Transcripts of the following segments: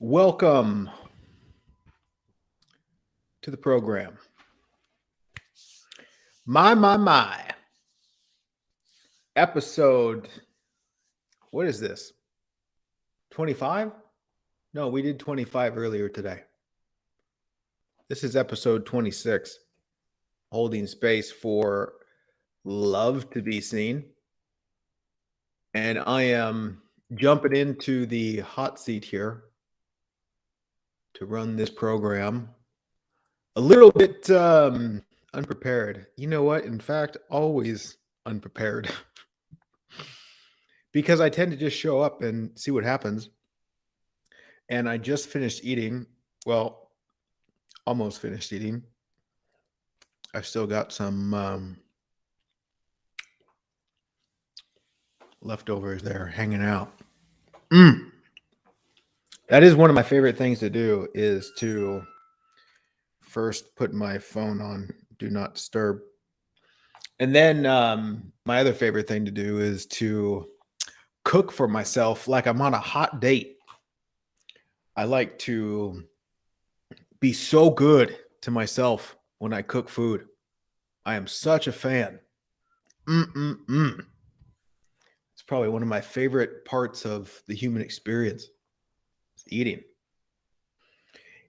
Welcome to the program. My. Episode, what is this? 25? No, we did 25 earlier today. This is episode 26, holding space for love to be seen. And I am jumping into the hot seat here to run this program a little bit unprepared. You know what? In fact, always unprepared. Because I tend to just show up and see what happens. And I just finished eating. Well, almost finished eating. I've still got some leftovers there hanging out. That is one of my favorite things to do, is to first put my phone on do not disturb. And then my other favorite thing to do is to cook for myself like I'm on a hot date. I like to be so good to myself when I cook food. I am such a fan. It's probably one of my favorite parts of the human experience, is eating.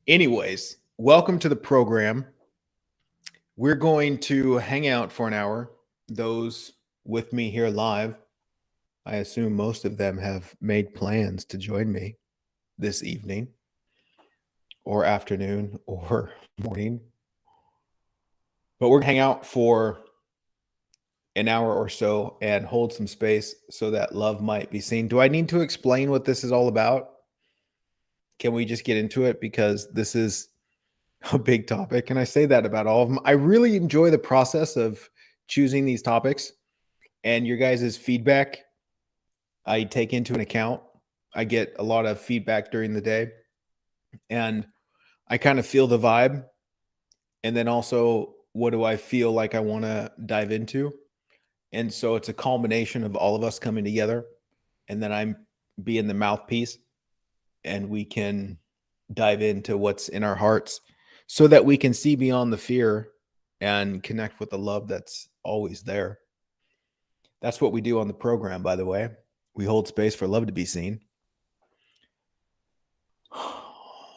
Anyways, welcome to the program. We're going to hang out for an hour. Those with me here live, I assume most of them have made plans to join me this evening or afternoon or morning. But we're going to hang out for an hour or so and hold some space so that love might be seen. Do I need to explain what this is all about? Can we just get into it? Because this is a big topic. And I say that about all of them. I really enjoy the process of choosing these topics, and your guys' feedback I take into an account. I get a lot of feedback during the day, and I kind of feel the vibe. And then also, what do I feel like I want to dive into? And so it's a culmination of all of us coming together, and then I'm being the mouthpiece, and we can dive into what's in our hearts so that we can see beyond the fear and connect with the love that's always there. That's what we do on the program, by the way. We hold space for love to be seen.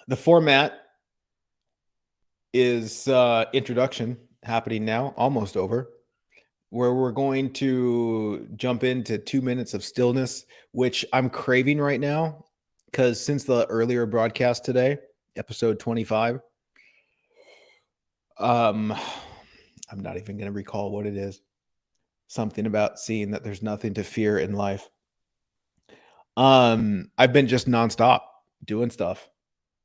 The format is introduction happening now, almost over, where we're going to jump into 2 minutes of stillness, which I'm craving right now, because since the earlier broadcast today, episode 25, I'm not even going to recall what it is. Something about seeing that there's nothing to fear in life. I've been just nonstop doing stuff.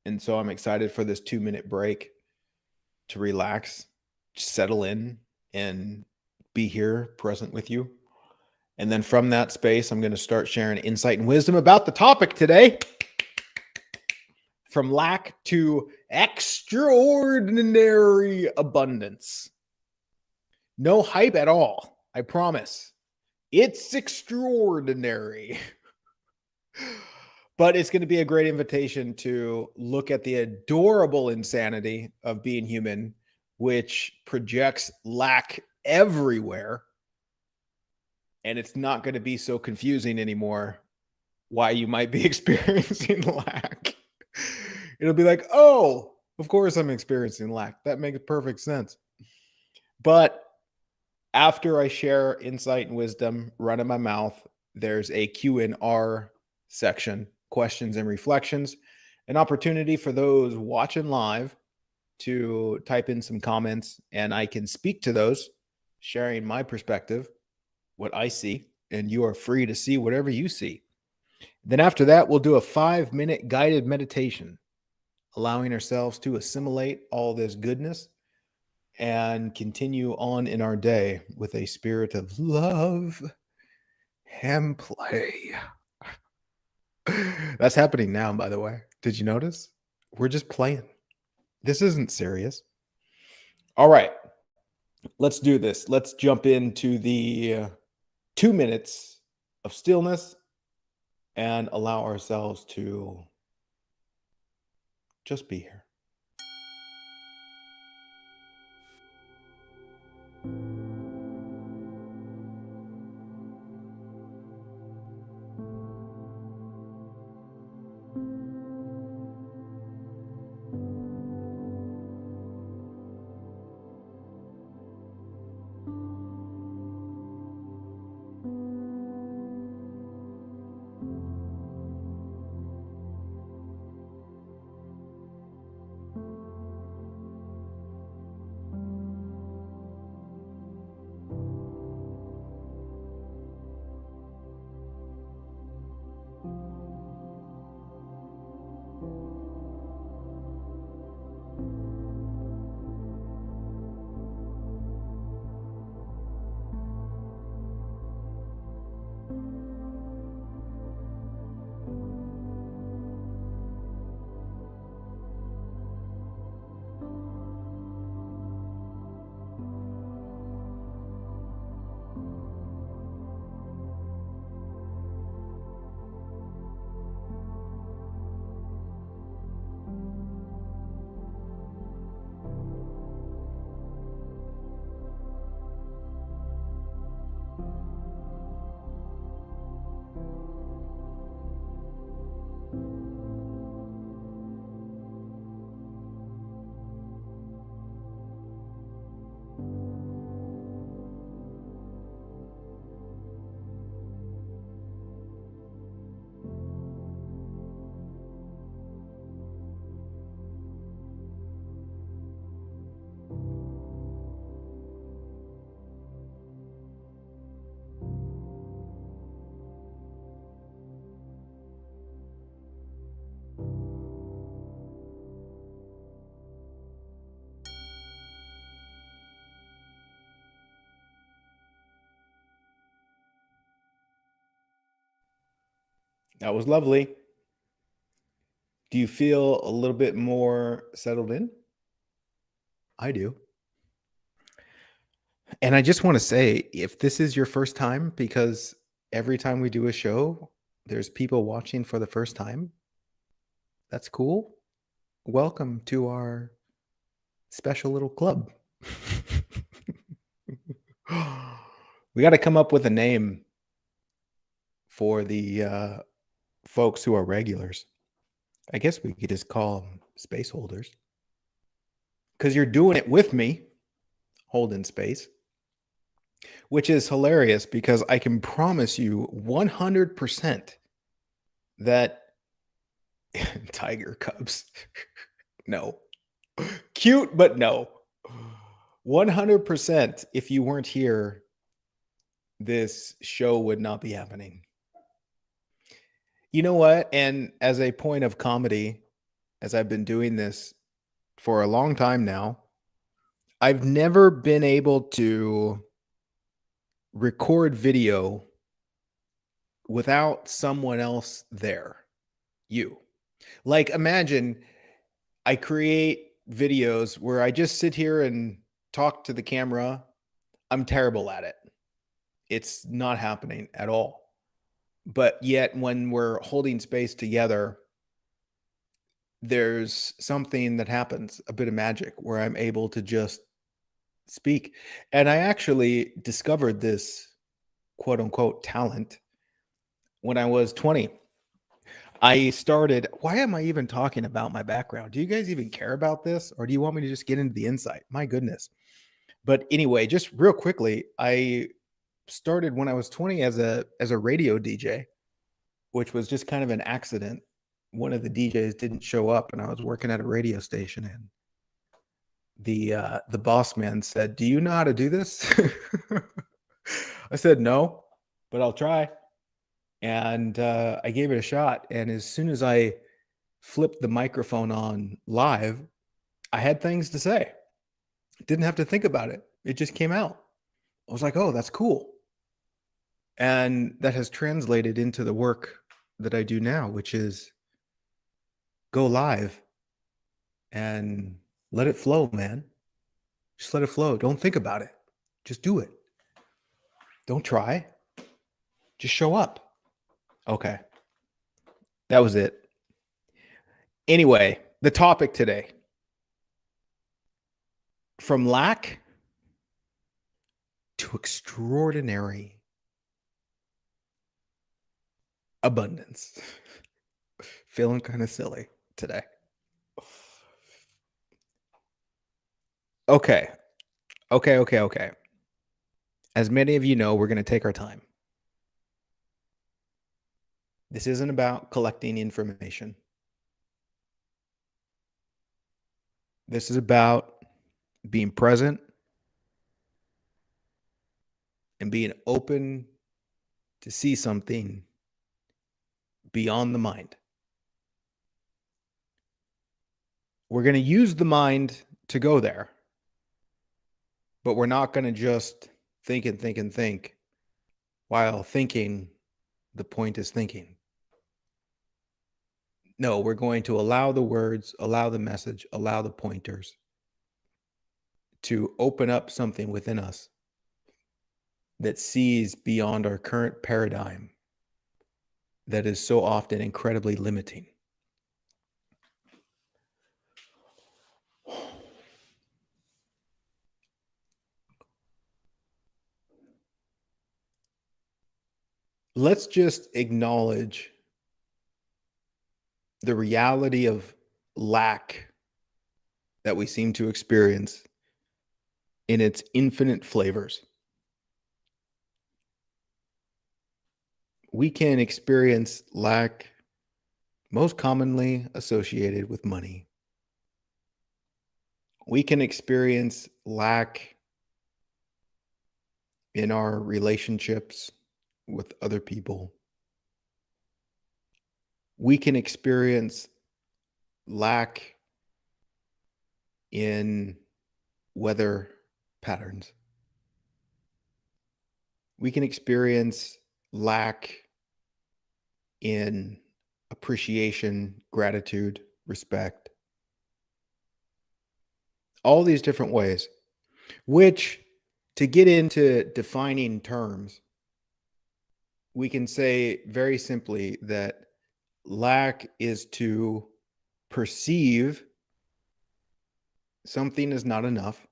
And so I'm excited for this 2-minute break to relax, settle in, and be here present with you. And then from that space, I'm going to start sharing insight and wisdom about the topic today. From lack to extraordinary abundance. No hype at all, I promise. It's extraordinary. But it's going to be a great invitation to look at the adorable insanity of being human, which projects lack everywhere. And it's not going to be so confusing anymore why you might be experiencing lack. It'll be like, oh, of course I'm experiencing lack. That makes perfect sense. But after I share insight and wisdom, run in my mouth, there's a Q&R section, questions and reflections, an opportunity for those watching live to type in some comments, and I can speak to those, sharing my perspective, what I see, and you are free to see whatever you see. Then after that, we'll do a 5-minute guided meditation, allowing ourselves to assimilate all this goodness and continue on in our day with a spirit of love and play. That's happening now, by the way. Did you notice? We're just playing. This isn't serious. All right. Let's do this. Let's jump into the 2 minutes of stillness and allow ourselves to Just be here. That was lovely. Do you feel a little bit more settled in? I do. And I just want to say, if this is your first time, because every time we do a show, there's people watching for the first time, that's cool. Welcome to our special little club. We got to come up with a name for the folks who are regulars. I guess we could just call them space holders. Because you're doing it with me, holding space, which is hilarious because I can promise you 100% that Tiger Cubs, no. Cute, but no. 100% if you weren't here, this show would not be happening. You know what? And as a point of comedy, as I've been doing this for a long time now, I've never been able to record video without someone else there. You. Like, imagine I create videos where I just sit here and talk to the camera. I'm terrible at it. It's not happening at all. But yet when we're holding space together, there's something that happens, a bit of magic, where I'm able to just speak. And I actually discovered this quote unquote talent when I was 20. I started, why am I even talking about my background? Do you guys even care about this? Or do you want me to just get into the insight? My goodness. But anyway, just real quickly, I started when I was 20 as a radio DJ, which was just kind of an accident. One of the DJs didn't show up and I was working at a radio station, and the boss man said, "Do you know how to do this?" I said, "No, but I'll try." And I gave it a shot. And as soon as I flipped the microphone on live, I had things to say. Didn't have to think about it. It just came out. I was like, oh, that's cool. And that has translated into the work that I do now, which is go live and let it flow, man. Just let it flow. Don't think about it. Just do it. Don't try. Just show up. Okay. That was it. Anyway, The topic today: from lack to extraordinary abundance. Feeling kind of silly today. Okay. Okay. As many of you know, we're going to take our time. This isn't about collecting information. This is about being present and being open to see something beyond the mind. We're going to use the mind to go there, but we're not going to just think and think and think while thinking the point is thinking. No, we're going to allow the words, allow the message, allow the pointers to open up something within us that sees beyond our current paradigm that is so often incredibly limiting. Let's just acknowledge the reality of lack that we seem to experience in its infinite flavors. We can experience lack most commonly associated with money. We can experience lack in our relationships with other people. We can experience lack in weather patterns. We can experience lack in appreciation, gratitude, respect. All these different ways, which, to get into defining terms, we can say very simply that lack is to perceive something as not enough,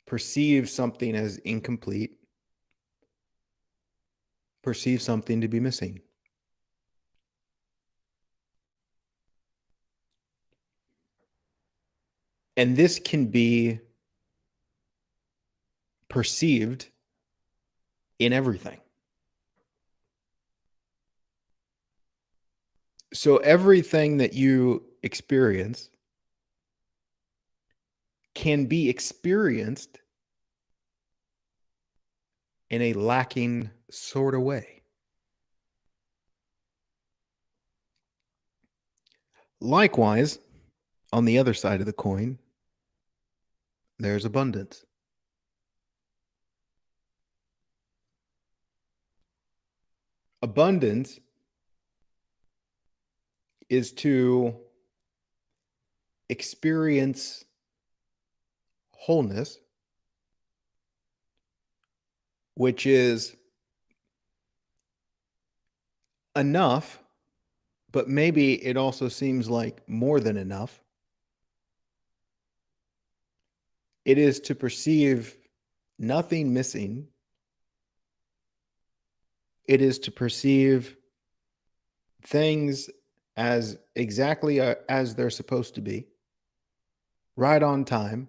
perceive something as incomplete, perceive something to be missing. And this can be perceived in everything. So everything that you experience can be experienced in a lacking sort of way. Likewise, on the other side of the coin, there's abundance. Abundance is to experience wholeness, which is enough, but maybe it also seems like more than enough. It is to perceive nothing missing. It is to perceive things as exactly as they're supposed to be, right on time.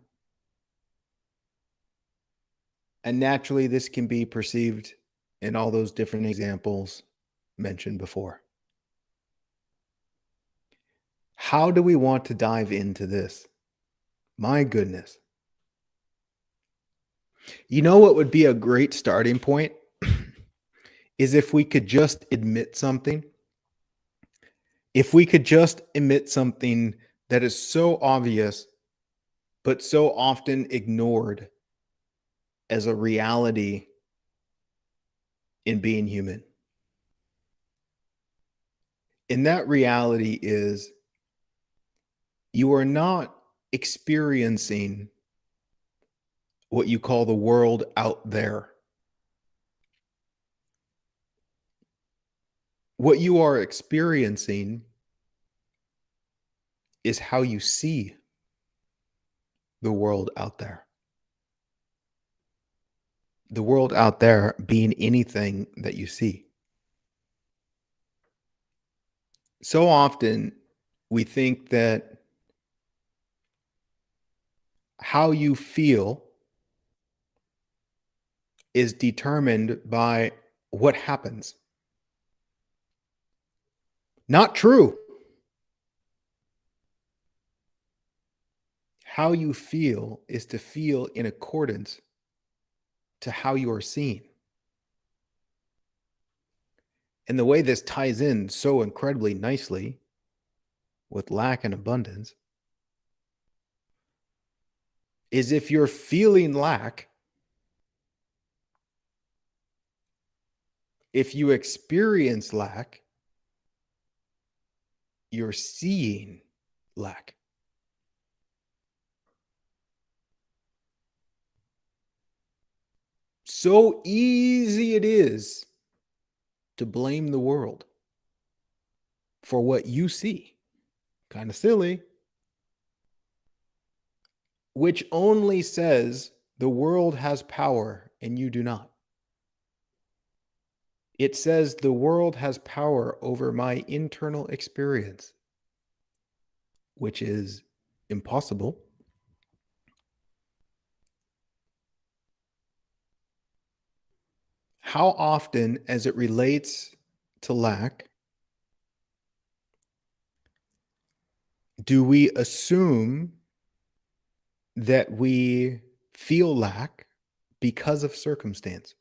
And naturally, this can be perceived in all those different examples mentioned before. How do we want to dive into this? My goodness. You know what would be a great starting point? Is if we could just admit something. If we could just admit something that is so obvious, but so often ignored as a reality in being human. And that reality is you are not experiencing what you call the world out there. What you are experiencing is how you see the world out there. The world out there being anything that you see. So often we think that how you feel is determined by what happens. Not true. How you feel is to feel in accordance to how you are seen. And the way this ties in so incredibly nicely with lack and abundance is if you're feeling lack, if you experience lack, you're seeing lack. So easy it is to blame the world for what you see. Kind of silly. Which only says the world has power and you do not. It says the world has power over my internal experience, which is impossible. How often, as it relates to lack, do we assume that we feel lack because of circumstance?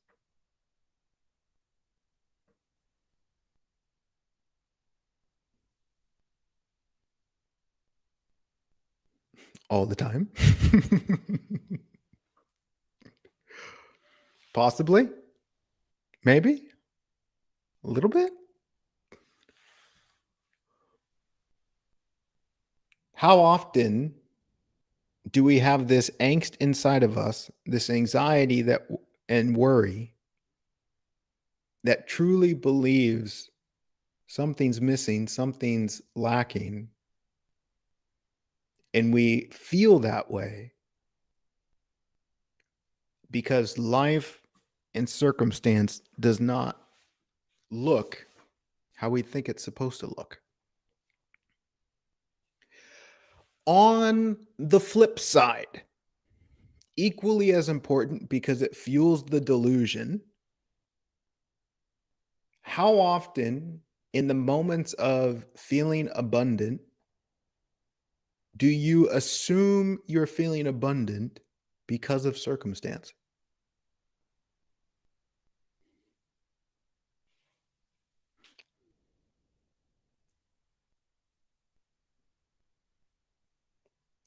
All the time? Possibly? Maybe? A little bit? How often do we have this angst inside of us, this anxiety that and worry that truly believes something's missing, something's lacking, and we feel that way because life and circumstance does not look how we think it's supposed to look. On the flip side, equally as important because it fuels the delusion, how often in the moments of feeling abundant do you assume you're feeling abundant because of circumstance?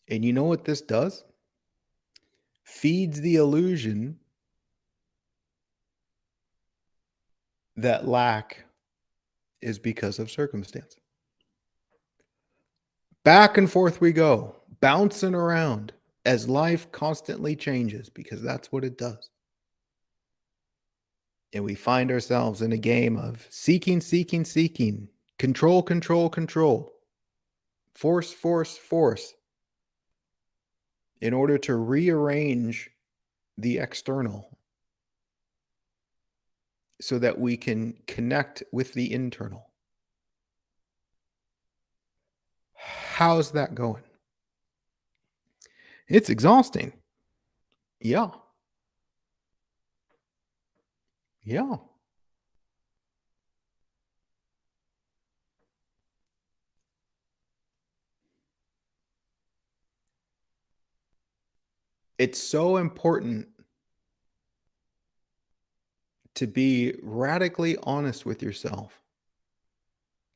And you know what this does? Feeds the illusion that lack is because of circumstance. Back and forth we go, bouncing around as life constantly changes because that's what it does. And we find ourselves in a game of seeking, seeking, seeking, control, control, control, force, force, force, in order to rearrange the external so that we can connect with the internal. How's that going? It's exhausting. Yeah. Yeah. It's so important to be radically honest with yourself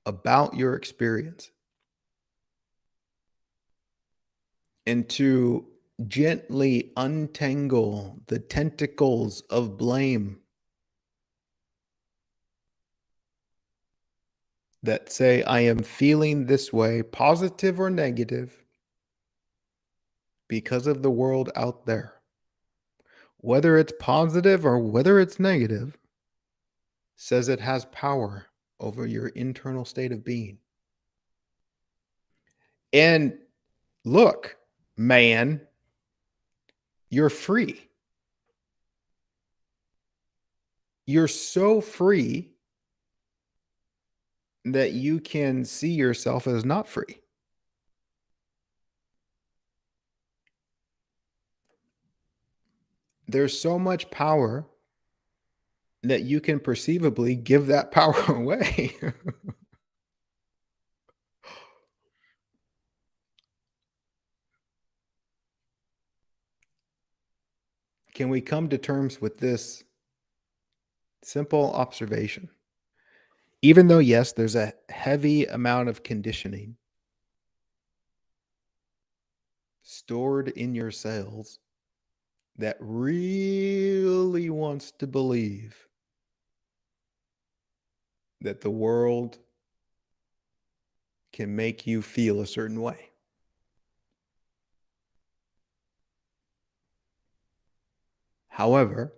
about your experience and to gently untangle the tentacles of blame that say, I am feeling this way, positive or negative, because of the world out there. Whether it's positive or whether it's negative, says it has power over your internal state of being. And look, man, you're free. You're so free that you can see yourself as not free. There's so much power that you can perceivably give that power away. Can we come to terms with this simple observation? Even though, yes, there's a heavy amount of conditioning stored in your cells that really wants to believe that the world can make you feel a certain way. However,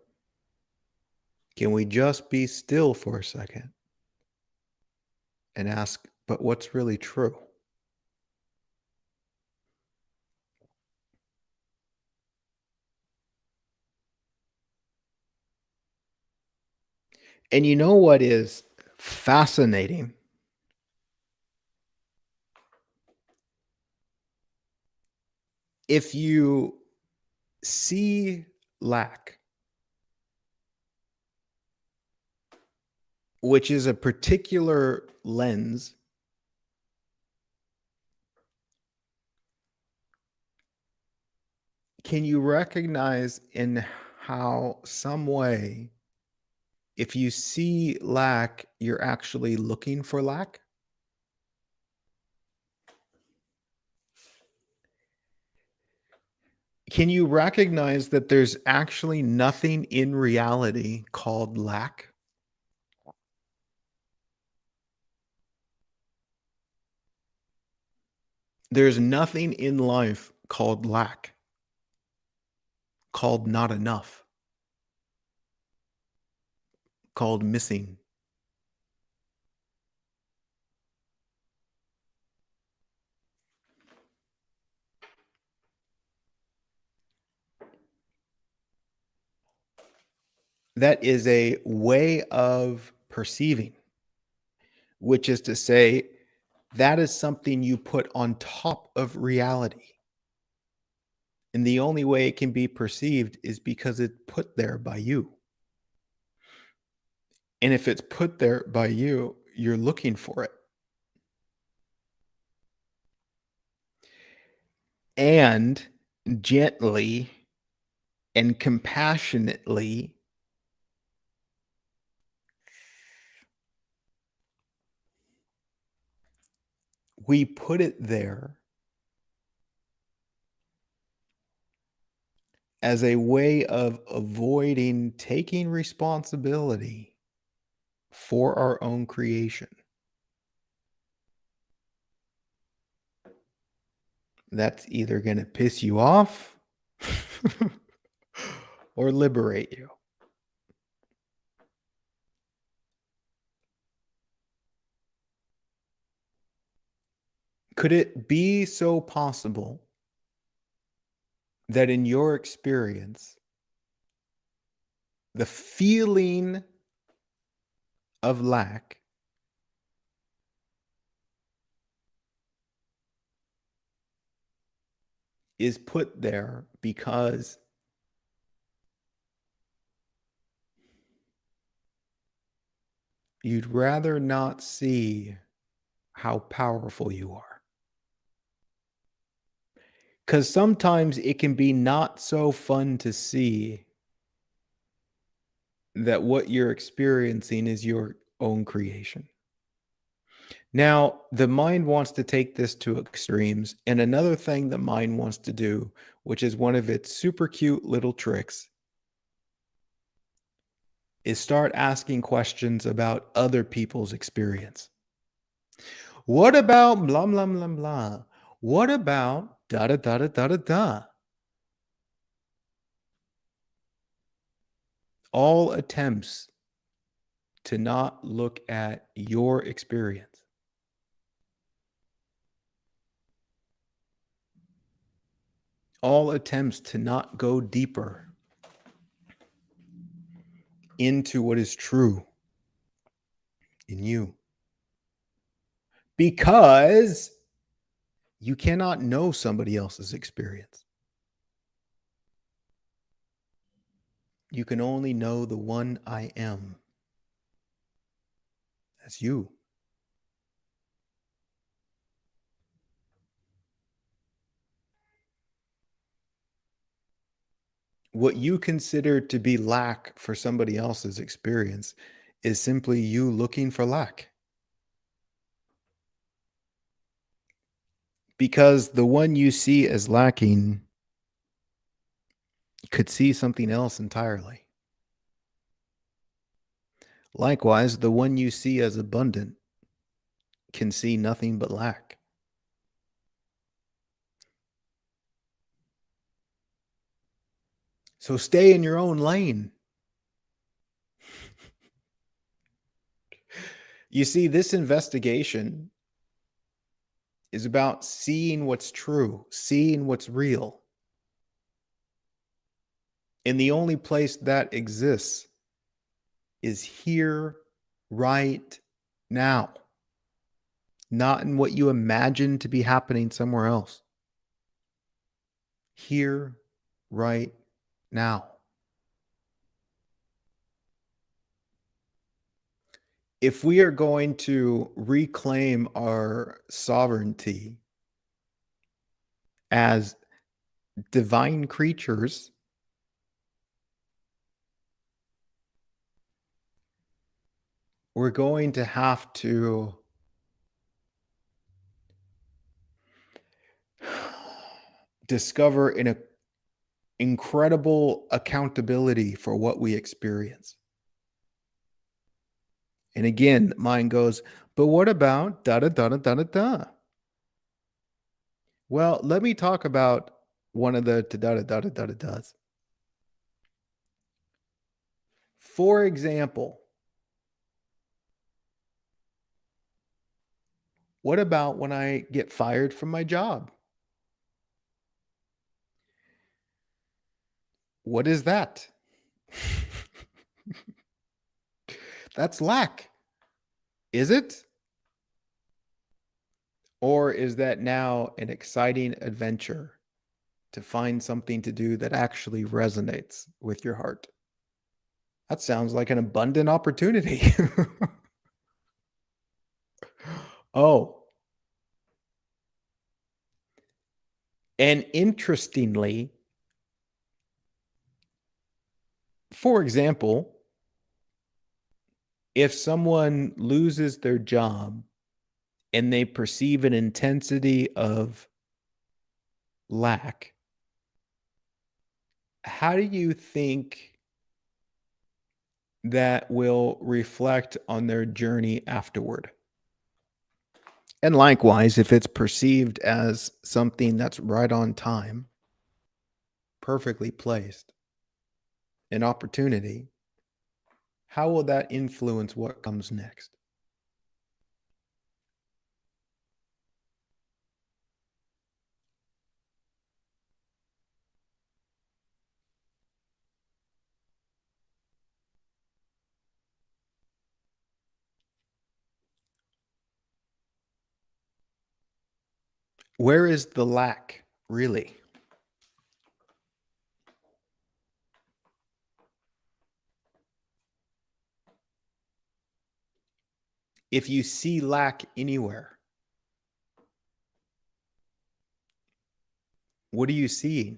can we just be still for a second and ask, but what's really true? And you know what is fascinating? If you see lack, which is a particular lens, can you recognize in how some way, if you see lack, you're actually looking for lack? Can you recognize that there's actually nothing in reality called lack? There's nothing in life called lack, called not enough, called missing. That is a way of perceiving, which is to say, that is something you put on top of reality. And the only way it can be perceived is because it's put there by you. And if it's put there by you, you're looking for it. And gently and compassionately, we put it there as a way of avoiding taking responsibility for our own creation. That's either going to piss you off or liberate you. Could it be so possible that in your experience, the feeling of lack is put there because you'd rather not see how powerful you are? Because sometimes it can be not so fun to see that what you're experiencing is your own creation. Now, the mind wants to take this to extremes. And another thing the mind wants to do, which is one of its super cute little tricks, is start asking questions about other people's experience. What about blah, blah, blah, blah? What about da da da da da da da? All attempts to not look at your experience. all attempts to not go deeper into what is true in you. Because you cannot know somebody else's experience. You can only know the one I am. That's you. What you consider to be lack for somebody else's experience is simply you looking for lack. Because the one you see as lacking could see something else entirely. Likewise, the one you see as abundant can see nothing but lack. So stay in your own lane. You see, this investigation is about seeing what's true, seeing what's real. And the only place that exists is here, right now, not in what you imagine to be happening somewhere else. Here, right now. If we are going to reclaim our sovereignty as divine creatures, we're going to have to discover an incredible accountability for what we experience. And again, the mind goes, but what about da da da da da da da? Well, let me talk about one of the da da da da da da da's. For example, what about when I get fired from my job? What is that? That's lack. Is it? Or is that now an exciting adventure to find something to do that actually resonates with your heart? That sounds like an abundant opportunity. Oh, and interestingly, for example, if someone loses their job and they perceive an intensity of lack, how do you think that will reflect on their journey afterward? And likewise, if it's perceived as something that's right on time, perfectly placed, an opportunity, how will that influence what comes next? Where is the lack really? If you see lack anywhere, what are you seeing?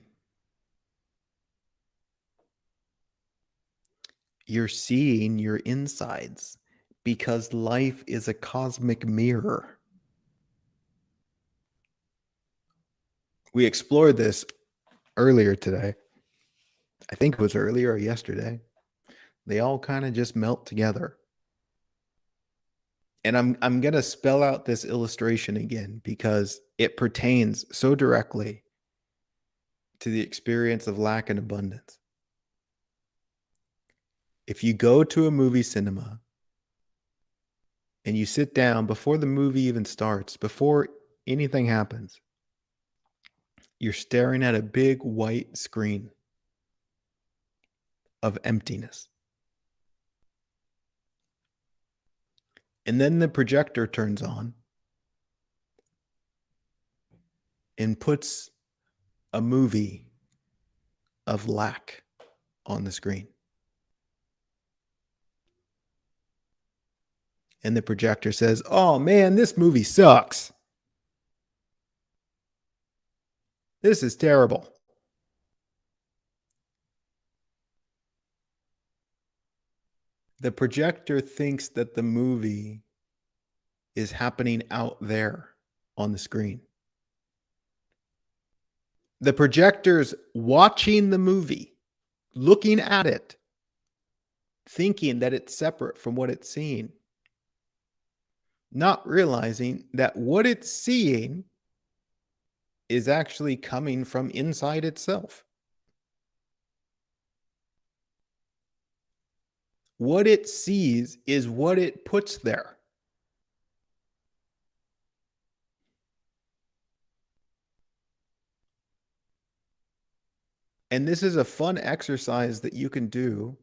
You're seeing your insides because life is a cosmic mirror. We explored this earlier today. I think it was earlier or yesterday. They all kind of just melt together. And I'm going to spell out this illustration again because it pertains so directly to the experience of lack and abundance. If you go to a movie cinema and you sit down before the movie even starts, before anything happens, You're staring at a big white screen of emptiness. And then the projector turns on and puts a movie of lack on the screen. And the projector says, "Oh man, this movie sucks. This is terrible." The projector thinks that the movie is happening out there on the screen. The projector's watching the movie, looking at it, thinking that it's separate from what it's seeing, not realizing that what it's seeing is actually coming from inside itself. What it sees is what it puts there. And this is a fun exercise that you can do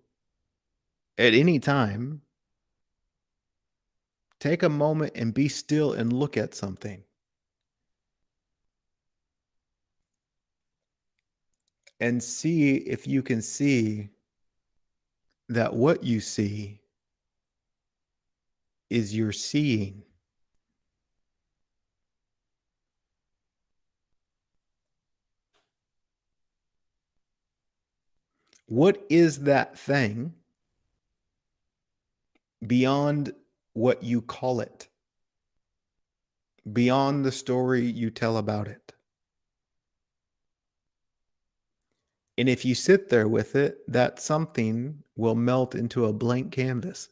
at any time. Take a moment and be still and look at something. And see if you can see that what you see is your seeing. What is that thing beyond what you call it? Beyond the story you tell about it? And if you sit there with it, that something will melt into a blank canvas.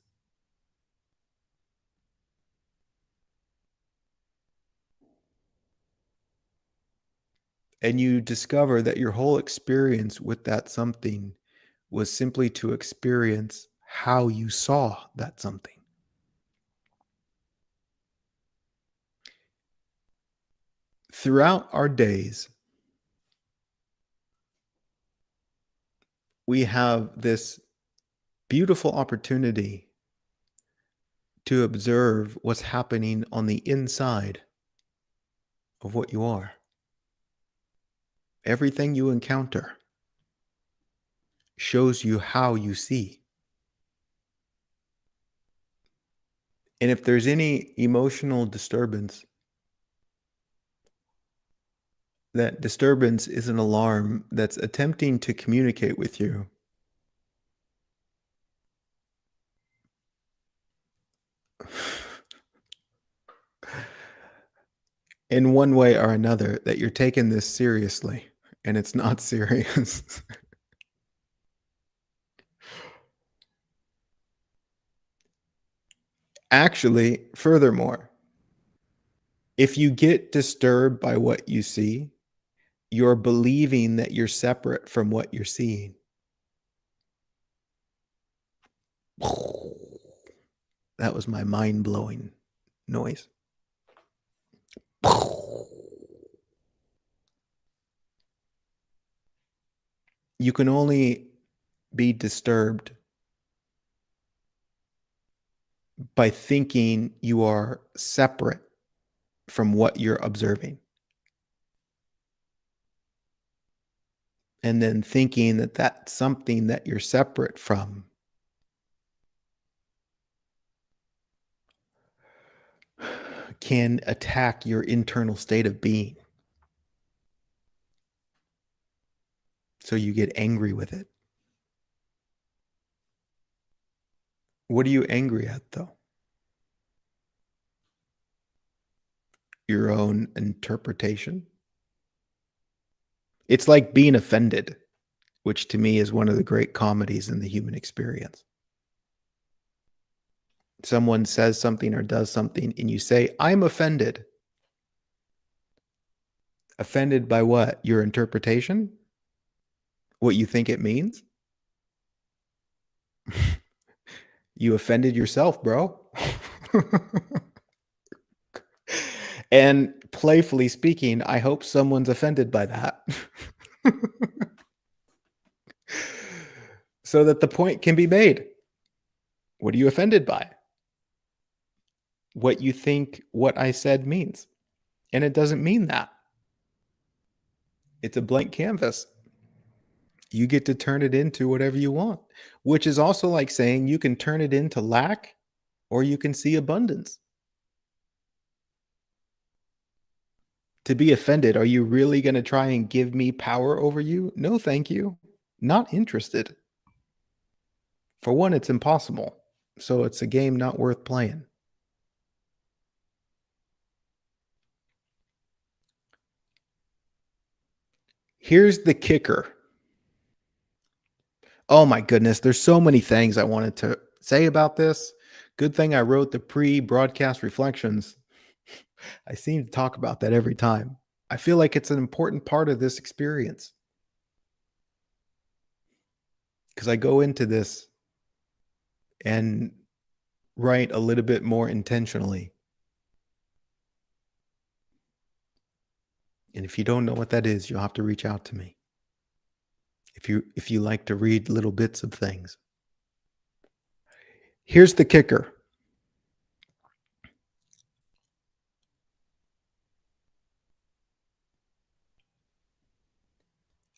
And you discover that your whole experience with that something was simply to experience how you saw that something. Throughout our days, we have this beautiful opportunity to observe what's happening on the inside of what you are. Everything you encounter shows you how you see. And if there's any emotional disturbance, that disturbance is an alarm that's attempting to communicate with you. In one way or another, that you're taking this seriously, and it's not serious. Actually, furthermore, if you get disturbed by what you see, you're believing that you're separate from what you're seeing. That was my mind-blowing noise. You can only be disturbed by thinking you are separate from what you're observing. And then thinking that that's something that you're separate from can attack your internal state of being. So you get angry with it. What are you angry at, though? Your own interpretation? It's like being offended, which to me is one of the great comedies in the human experience. Someone says something or does something, and you say, "I'm offended." Offended by what? Your interpretation? What you think it means? You offended yourself, bro. And playfully speaking, I hope someone's offended by that. So that the point can be made. What are you offended by? What you think what I said means. And it doesn't mean that. It's a blank canvas. You get to turn it into whatever you want, which is also like saying you can turn it into lack or you can see abundance. To be offended, are you really going to try and give me power over you? No, thank you. Not interested. For one, it's impossible. So it's a game not worth playing. Here's the kicker. Oh my goodness, there's so many things I wanted to say about this. Good thing I wrote the pre-broadcast reflections. I seem to talk about that every time. I feel like it's an important part of this experience because I go into this and write a little bit more intentionally. And if you don't know what that is, you'll have to reach out to me. If you like to read little bits of things. Here's the kicker.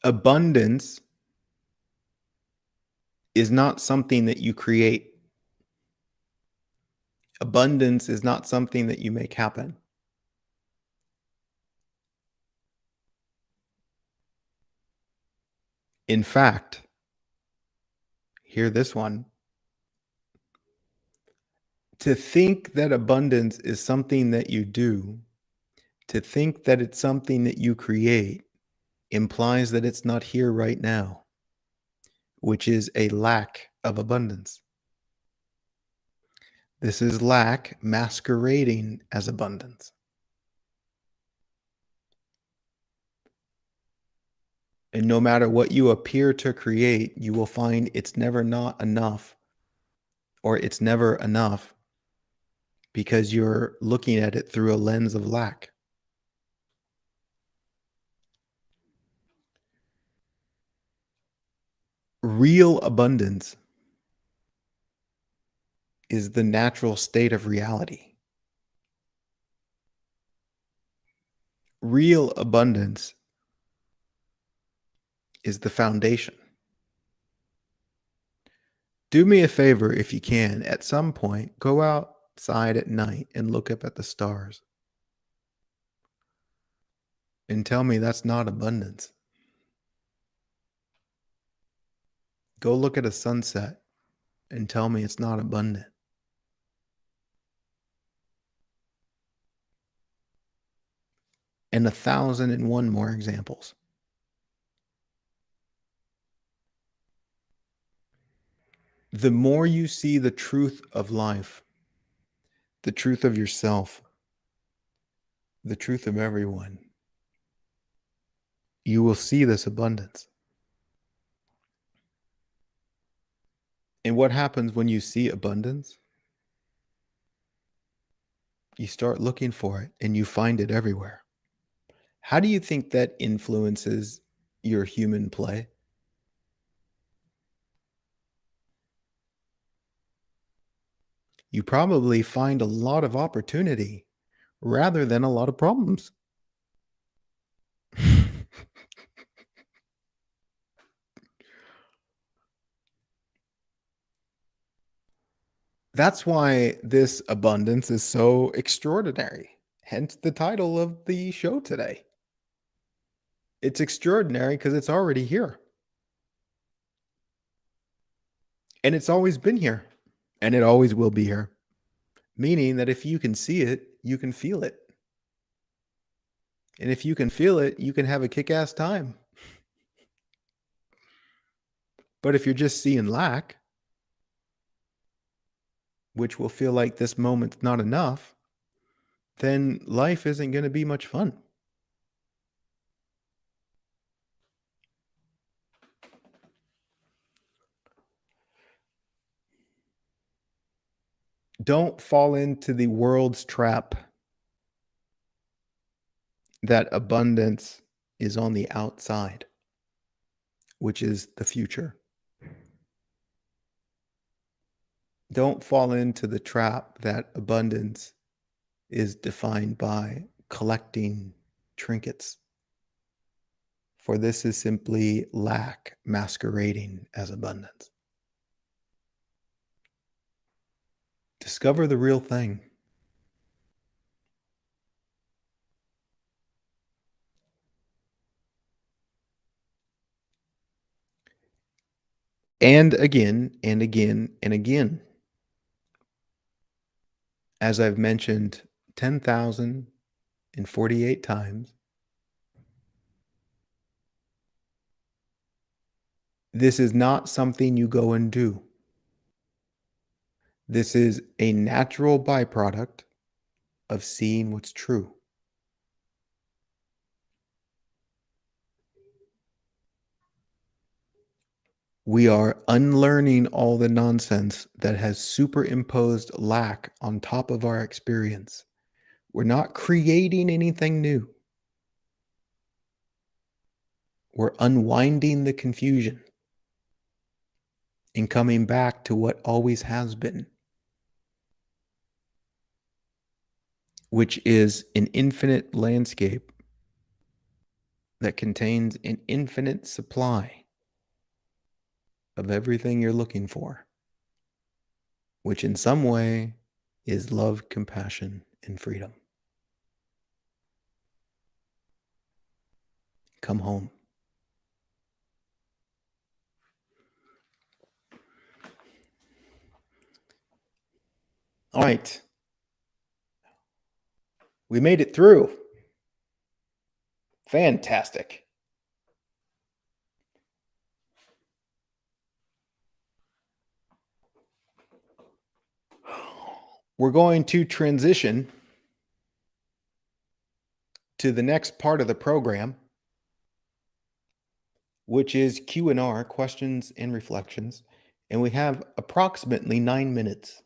Abundance is not something that you create. Abundance is not something that you make happen. In fact, hear this one. To think that abundance is something that you do, to think that it's something that you create, implies that it's not here right now, which is a lack of abundance. This is lack masquerading as abundance. And no matter what you appear to create, you will find it's never not enough or it's never enough because you're looking at it through a lens of lack. Real abundance is the natural state of reality. Real abundance is the foundation. Do me a favor if you can, at some point, go outside at night and look up at the stars and tell me that's not abundance. Go look at a sunset and tell me it's not abundant. And 1,001 more examples. The more you see the truth of life, the truth of yourself, the truth of everyone, you will see this abundance. And what happens when you see abundance? You start looking for it and you find it everywhere. How do you think that influences your human play? You probably find a lot of opportunity rather than a lot of problems. That's why this abundance is so extraordinary. Hence the title of the show today. It's extraordinary because it's already here. And it's always been here. And it always will be here. Meaning that if you can see it, you can feel it. And if you can feel it, you can have a kick-ass time. But if you're just seeing lack, which will feel like this moment's not enough, then life isn't going to be much fun. Don't fall into the world's trap. that abundance is on the outside, which is the future. Don't fall into the trap that abundance is defined by collecting trinkets, for this is simply lack masquerading as abundance. Discover the real thing. And again, and again, and again. As I've mentioned 10,048 times, this is not something you go and do. This is a natural byproduct of seeing what's true. We are unlearning all the nonsense that has superimposed lack on top of our experience. We're not creating anything new. We're unwinding the confusion and coming back to what always has been, which is an infinite landscape that contains an infinite supply of everything you're looking for, which in some way is love, compassion, and freedom. Come home. All right. We made it through. Fantastic. We're going to transition to the next part of the program, which is Q&R, questions and reflections, and we have approximately 9 minutes.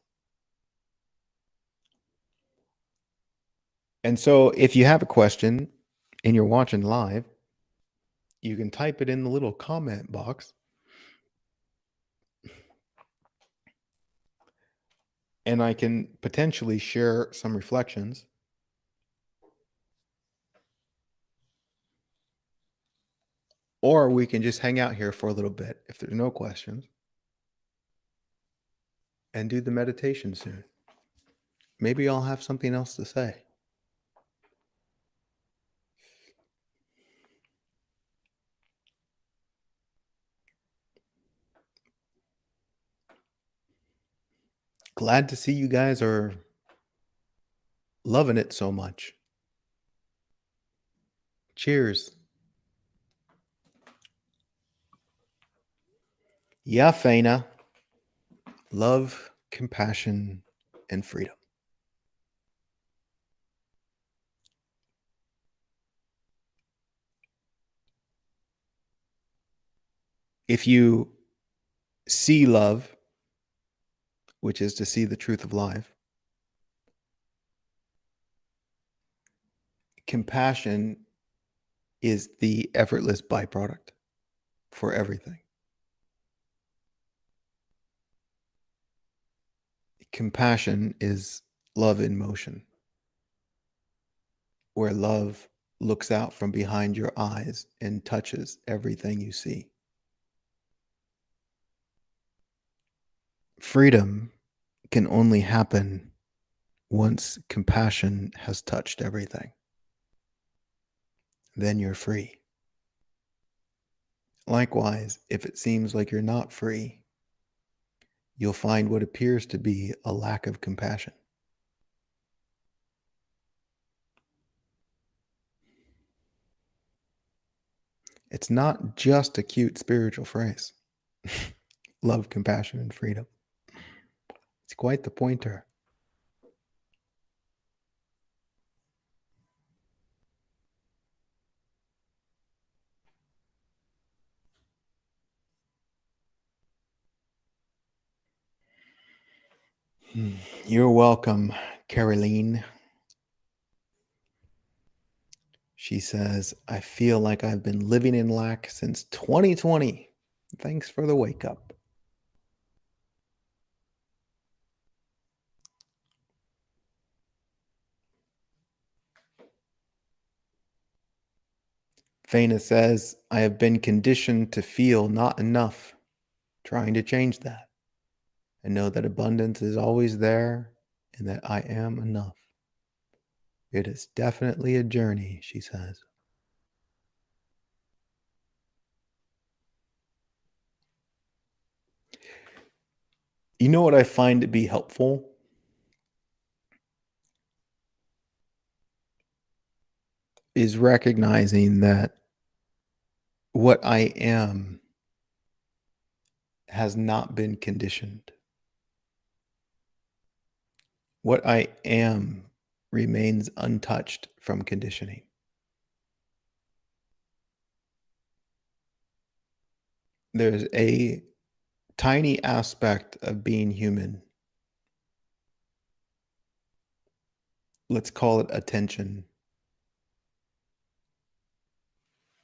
And so if you have a question and you're watching live, you can type it in the little comment box. And I can potentially share some reflections. Or we can just hang out here for a little bit if there's no questions and do the meditation soon. Maybe I'll have something else to say. Glad to see you guys are loving it so much. Cheers. Yeah, Faina. Love, compassion, and freedom. If you see love, which is to see the truth of life, compassion is the effortless byproduct for everything. Compassion is love in motion, where love looks out from behind your eyes and touches everything you see. Freedom can only happen once compassion has touched everything. Then you're free. Likewise, if it seems like you're not free, you'll find what appears to be a lack of compassion. It's not just a cute spiritual phrase. Love, compassion, and freedom. It's quite the pointer. You're welcome, Caroline. She says, I feel like I've been living in lack since 2020. Thanks for the wake up. Faina says, I have been conditioned to feel not enough, trying to change that. I know that abundance is always there and that I am enough. It is definitely a journey, she says. You know what I find to be helpful? Is recognizing that what I am has not been conditioned. What I am remains untouched from conditioning. There's a tiny aspect of being human. Let's call it attention,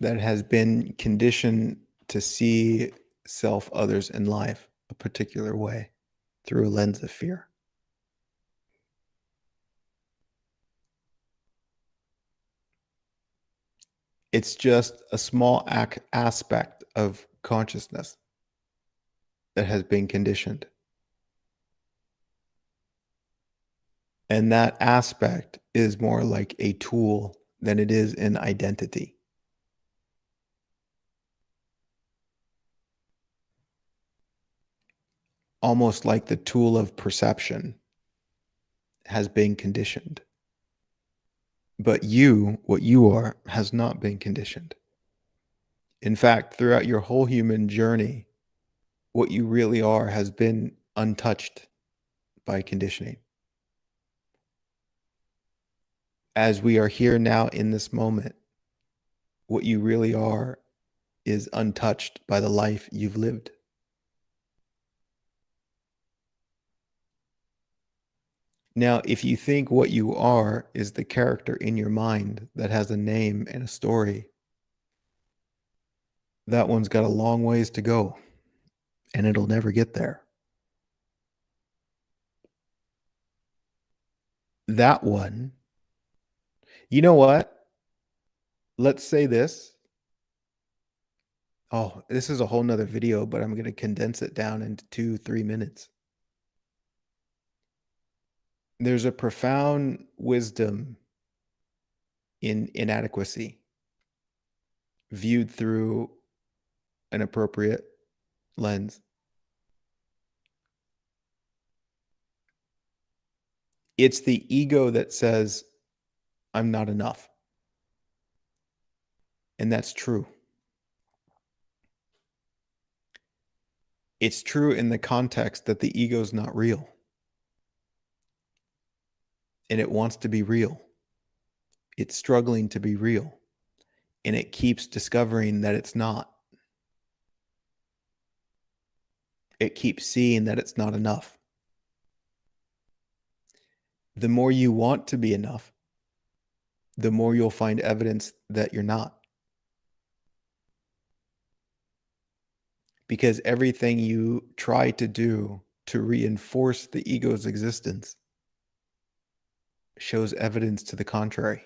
that has been conditioned to see self, others, and life a particular way through a lens of fear. It's just a small aspect of consciousness that has been conditioned. And that aspect is more like a tool than it is an identity. Almost like the tool of perception has been conditioned. But you, what you are, has not been conditioned. In fact, throughout your whole human journey, what you really are has been untouched by conditioning. As we are here now in this moment, what you really are is untouched by the life you've lived. Now, if you think what you are is the character in your mind that has a name and a story, that one's got a long ways to go, and it'll never get there. That one, you know what? Let's say this. Oh, this is a whole nother video, but I'm going to condense it down into 2-3 minutes. There's a profound wisdom in inadequacy viewed through an appropriate lens. It's the ego that says, I'm not enough. And that's true. It's true in the context that the ego is not real. And it wants to be real. It's struggling to be real. And it keeps discovering that it's not. It keeps seeing that it's not enough. The more you want to be enough, the more you'll find evidence that you're not. Because everything you try to do to reinforce the ego's existence shows evidence to the contrary.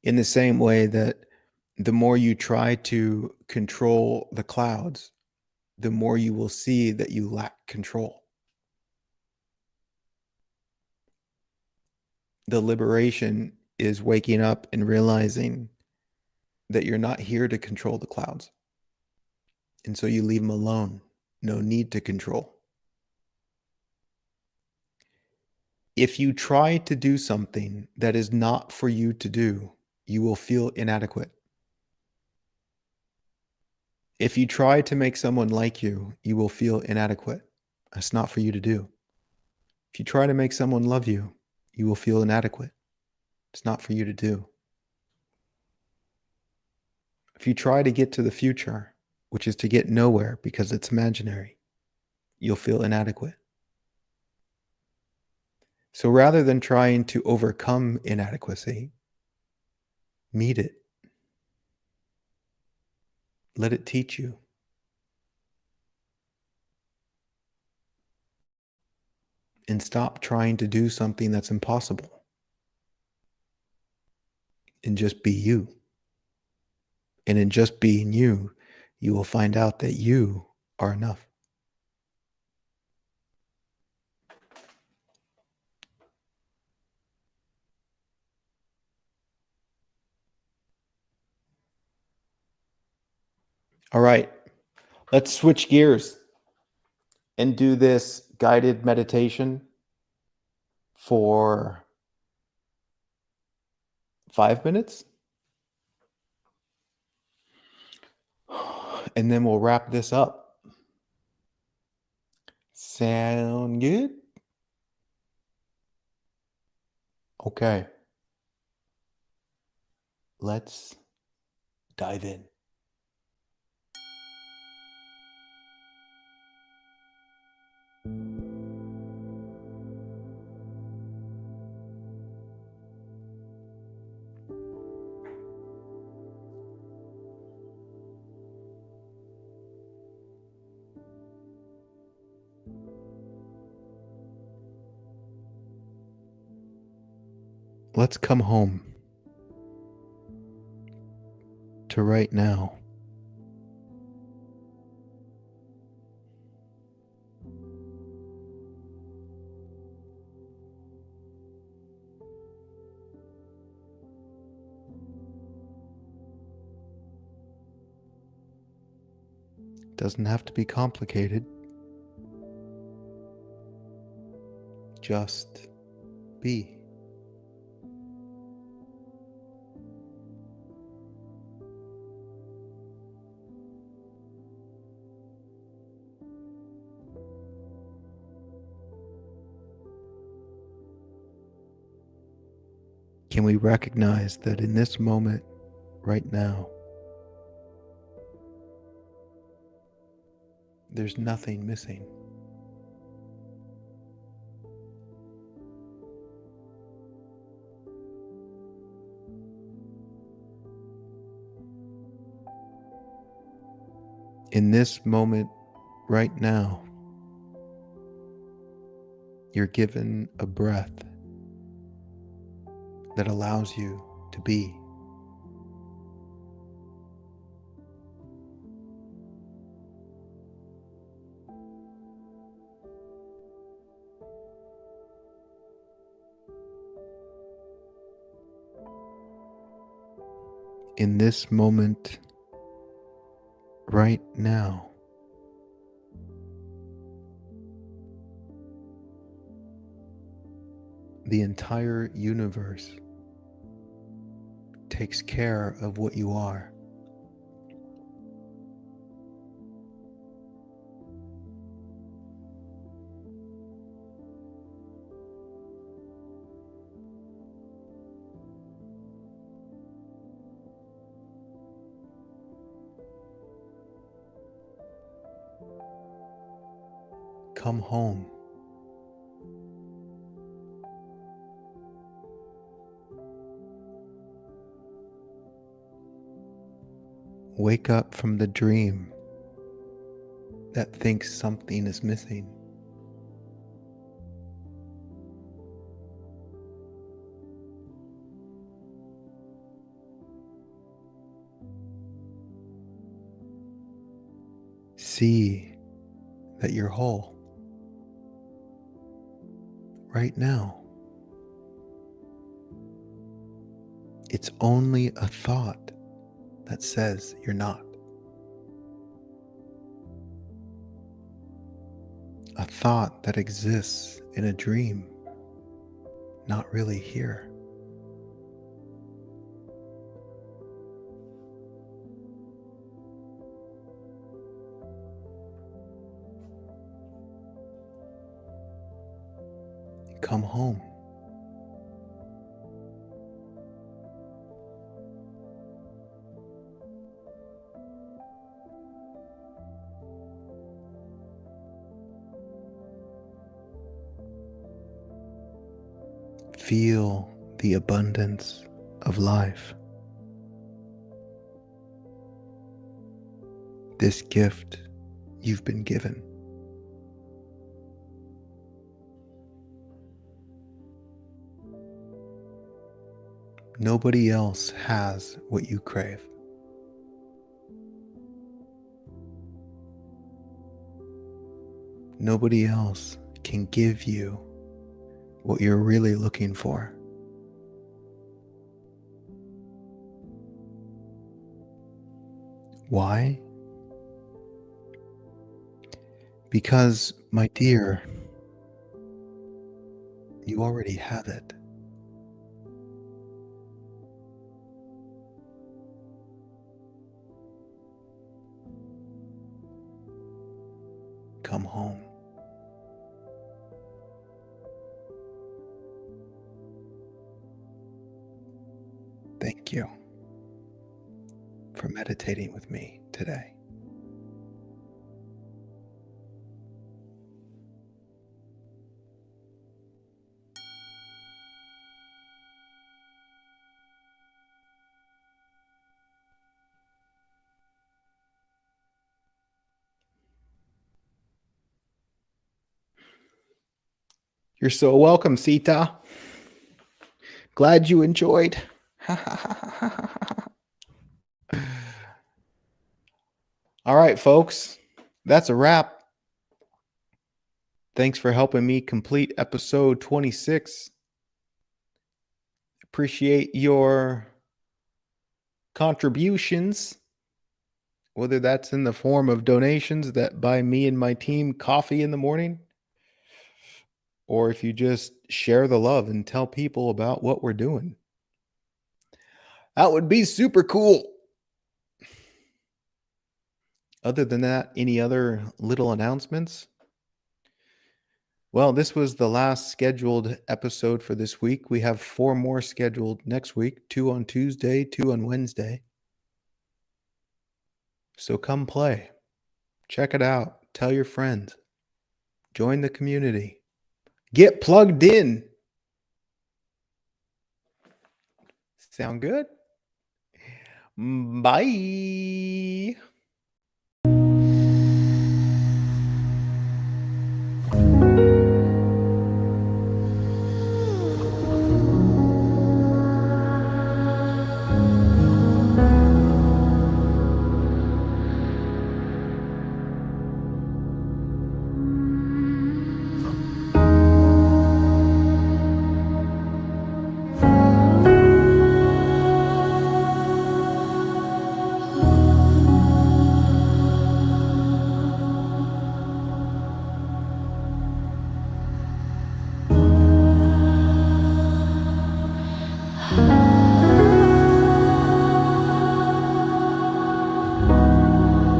In the same way that the more you try to control the clouds, the more you will see that you lack control. The liberation is waking up and realizing that you're not here to control the clouds. And so you leave them alone. No need to control. If you try to do something that is not for you to do, you will feel inadequate. If you try to make someone like you, you will feel inadequate. That's not for you to do. If you try to make someone love you, you will feel inadequate. It's not for you to do. If you try to get to the future, which is to get nowhere because it's imaginary, you'll feel inadequate. So rather than trying to overcome inadequacy, Meet it. Let it teach you. And stop trying to do something that's impossible. And just be you. And in just being you, you will find out that you are enough. All right, let's switch gears and do this guided meditation for 5 minutes. And then we'll wrap this up. Sound good? Okay. Let's dive in. Let's come home to right now. Doesn't have to be complicated. Just be. Can we recognize that in this moment, right now, there's nothing missing? In this moment, right now, you're given a breath that allows you to be. In this moment, right now, the entire universe takes care of what you are. Come home. Wake up from the dream that thinks something is missing. See that you're whole right now. It's only a thought that says you're not. A thought that exists in a dream, not really here. Come home. Feel the abundance of life. this gift you've been given. Nobody else has what you crave. Nobody else can give you what you're really looking for. Why? Because, my dear, you already have it. Come home. Thank you for meditating with me today. You're so welcome, Sita. Glad you enjoyed. All right, folks, that's a wrap. Thanks for helping me complete episode 26. Appreciate your contributions, whether that's in the form of donations that buy me and my team coffee in the morning, or if you just share the love and tell people about what we're doing. That would be super cool. Other than that, any other little announcements? Well, this was the last scheduled episode for this week. We have 4 more scheduled next week, 2 on Tuesday, 2 on Wednesday. So come play. Check it out. Tell your friends. Join the community. Get plugged in. Sound good? Bye.